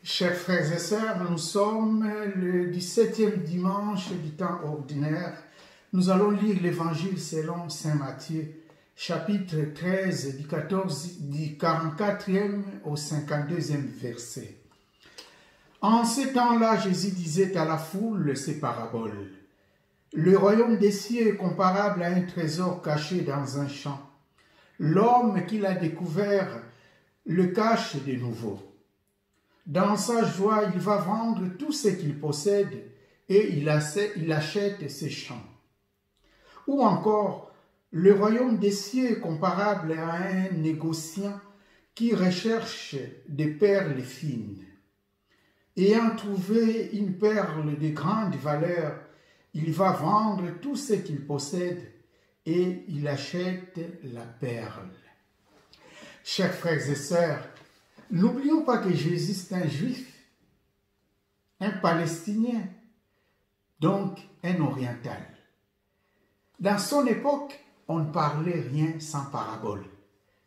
Chers frères et sœurs, nous sommes le 17e dimanche du temps ordinaire. Nous allons lire l'évangile selon saint Matthieu, chapitre 13, du 44e au 52e verset. En ce temps-là, Jésus disait à la foule ces paraboles. Le royaume des cieux est comparable à un trésor caché dans un champ. L'homme qui l'a découvert le cache de nouveau. Dans sa joie, il va vendre tout ce qu'il possède et il achète ses champs. Ou encore, le royaume des cieux est comparable à un négociant qui recherche des perles fines. Ayant trouvé une perle de grande valeur, il va vendre tout ce qu'il possède et il achète la perle. Chers frères et sœurs, n'oublions pas que Jésus est un juif, un palestinien, donc un oriental. Dans son époque, on ne parlait rien sans parabole.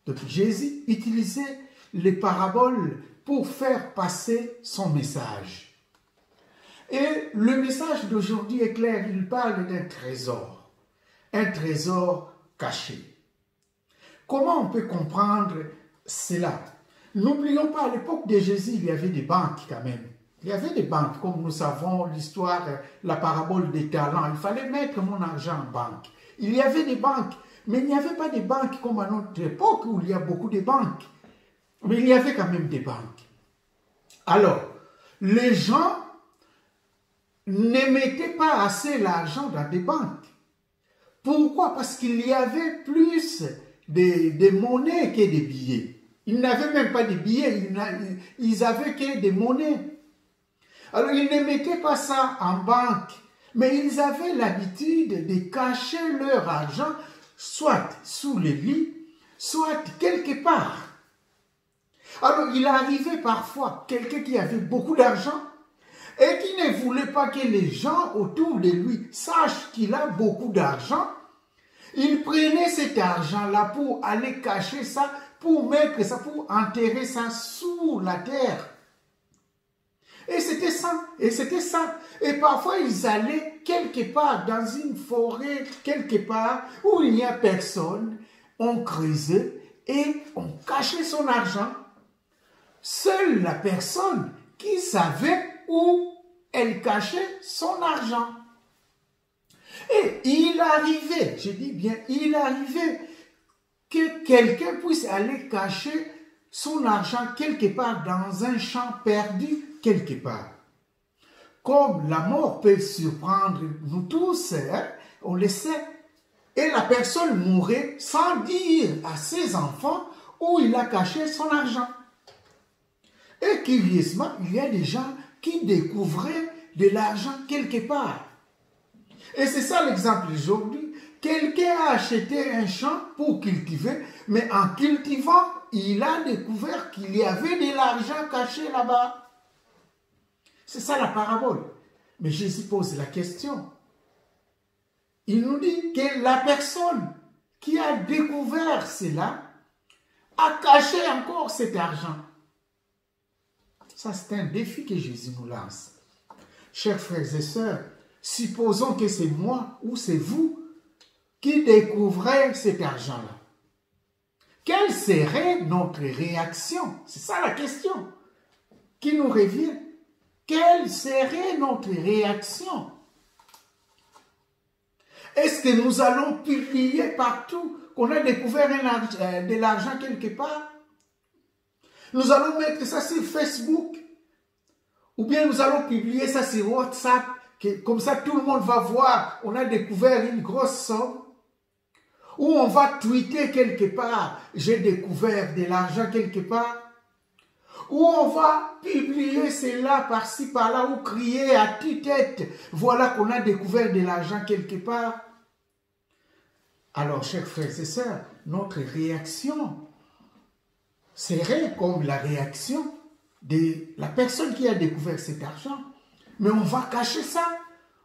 Donc Jésus utilisait les paraboles pour faire passer son message. Et le message d'aujourd'hui est clair, il parle d'un trésor caché. Comment on peut comprendre cela? N'oublions pas, à l'époque de Jésus, il y avait des banques quand même. Il y avait des banques, comme nous savons l'histoire, la parabole des talents. Il fallait mettre mon argent en banque. Il y avait des banques, mais il n'y avait pas de banques comme à notre époque où il y a beaucoup de banques. Mais il y avait quand même des banques. Alors, les gens ne mettaient pas assez l'argent dans des banques. Pourquoi? Parce qu'il y avait plus de monnaies que des billets. Ils n'avaient même pas de billets, ils avaient que des monnaies. Alors, ils ne mettaient pas ça en banque, mais ils avaient l'habitude de cacher leur argent, soit sous le lit, soit quelque part. Alors, il arrivait parfois quelqu'un qui avait beaucoup d'argent et qui ne voulait pas que les gens autour de lui sachent qu'il a beaucoup d'argent. Il prenait cet argent-là pour aller cacher ça, pour mettre ça, pour enterrer ça sous la terre. Et c'était ça, Et parfois, ils allaient quelque part dans une forêt, quelque part où il n'y a personne. On creusait et on cachait son argent. Seule la personne qui savait où elle cachait son argent. Et il arrivait, je dis bien, il arrivait que quelqu'un puisse aller cacher son argent quelque part dans un champ perdu quelque part. Comme la mort peut surprendre nous tous, on le sait, et la personne mourait sans dire à ses enfants où il a caché son argent. Et curieusement, il y a des gens qui découvraient de l'argent quelque part. Et c'est ça l'exemple d'aujourd'hui. Quelqu'un a acheté un champ pour cultiver, mais en cultivant, il a découvert qu'il y avait de l'argent caché là-bas. C'est ça la parabole. Mais Jésus pose la question. Il nous dit que la personne qui a découvert cela a caché encore cet argent. Ça, c'est un défi que Jésus nous lance. Chers frères et sœurs, supposons que c'est moi ou c'est vous qui découvrez cet argent-là. Quelle serait notre réaction? C'est ça la question qui nous revient. Quelle serait notre réaction? Est-ce que nous allons publier partout qu'on a découvert de l'argent quelque part? Nous allons mettre ça sur Facebook? Ou bien nous allons publier ça sur WhatsApp? Comme ça, tout le monde va voir, on a découvert une grosse somme. Ou on va tweeter quelque part, j'ai découvert de l'argent quelque part. Ou on va publier cela par-ci, par-là, ou crier à tue-tête, voilà qu'on a découvert de l'argent quelque part. Alors, chers frères et sœurs, notre réaction serait comme la réaction de la personne qui a découvert cet argent. Mais on va cacher ça.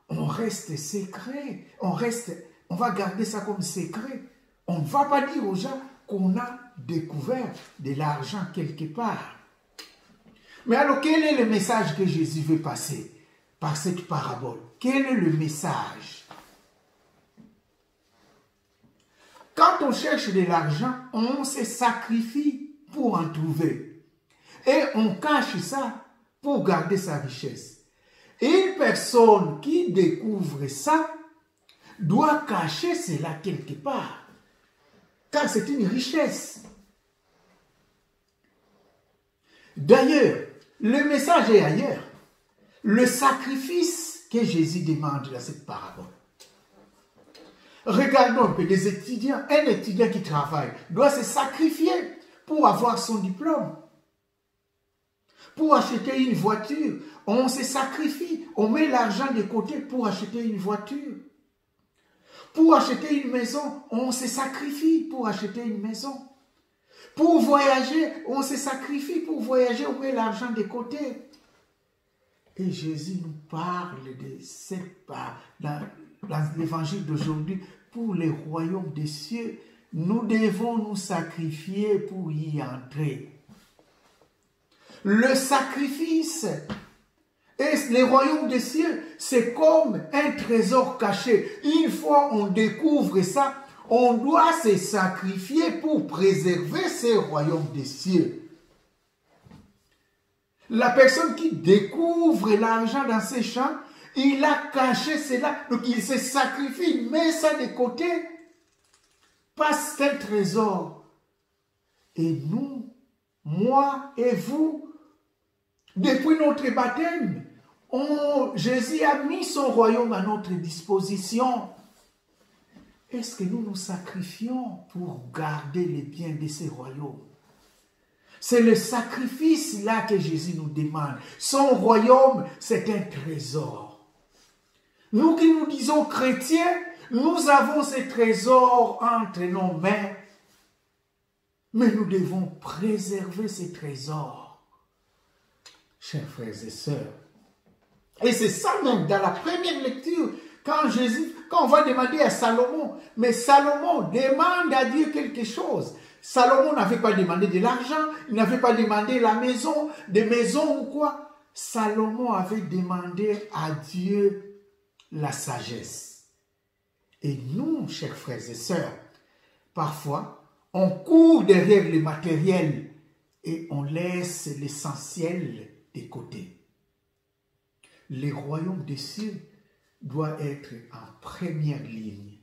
On reste secret. On va garder ça comme secret. On ne va pas dire aux gens qu'on a découvert de l'argent quelque part. Mais alors, quel est le message que Jésus veut passer par cette parabole? Quel est le message? Quand on cherche de l'argent, on se sacrifie pour en trouver. Et on cache ça pour garder sa richesse. Une personne qui découvre ça doit cacher cela quelque part. Car c'est une richesse. D'ailleurs, le message est ailleurs. Le sacrifice que Jésus demande dans cette parabole. Regardons un peu des étudiants. Un étudiant qui travaille doit se sacrifier pour avoir son diplôme. Pour acheter une voiture, on se sacrifie. On met l'argent de côté pour acheter une voiture. Pour acheter une maison, on se sacrifie pour acheter une maison. Pour voyager, on se sacrifie pour voyager, on met l'argent de côté. Et Jésus nous parle de cette part dans l'évangile d'aujourd'hui. Pour le royaume des cieux, nous devons nous sacrifier pour y entrer. Le sacrifice et le royaume des cieux, c'est comme un trésor caché. Une fois on découvre ça, on doit se sacrifier pour préserver ce royaume des cieux. La personne qui découvre l'argent dans ses champs, il a caché cela, donc il se sacrifie, il met ça de côté, passe un trésor. Et nous, moi et vous, depuis notre baptême, Jésus a mis son royaume à notre disposition. Est-ce que nous nous sacrifions pour garder les biens de ce royaume? C'est le sacrifice là que Jésus nous demande. Son royaume, c'est un trésor. Nous qui nous disons chrétiens, nous avons ce trésor entre nos mains. Mais nous devons préserver ce trésor. Chers frères et sœurs. Et c'est ça même dans la première lecture, quand on va demander à Salomon, mais Salomon demande à Dieu quelque chose. Salomon n'avait pas demandé de l'argent, il n'avait pas demandé la maison, des maisons ou quoi. Salomon avait demandé à Dieu la sagesse. Et nous, chers frères et sœurs, parfois, on court derrière le matériel et on laisse l'essentiel de côté. Le royaume des cieux doit être en première ligne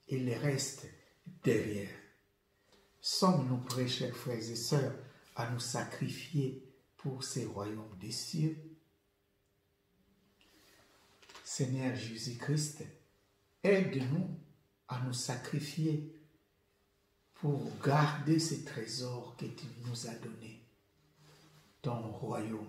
et le reste derrière. Sommes-nous prêts, chers frères et sœurs, à nous sacrifier pour ces royaumes des cieux? Seigneur Jésus-Christ, aide-nous à nous sacrifier pour garder ces trésors que tu nous as donnés, ton royaume.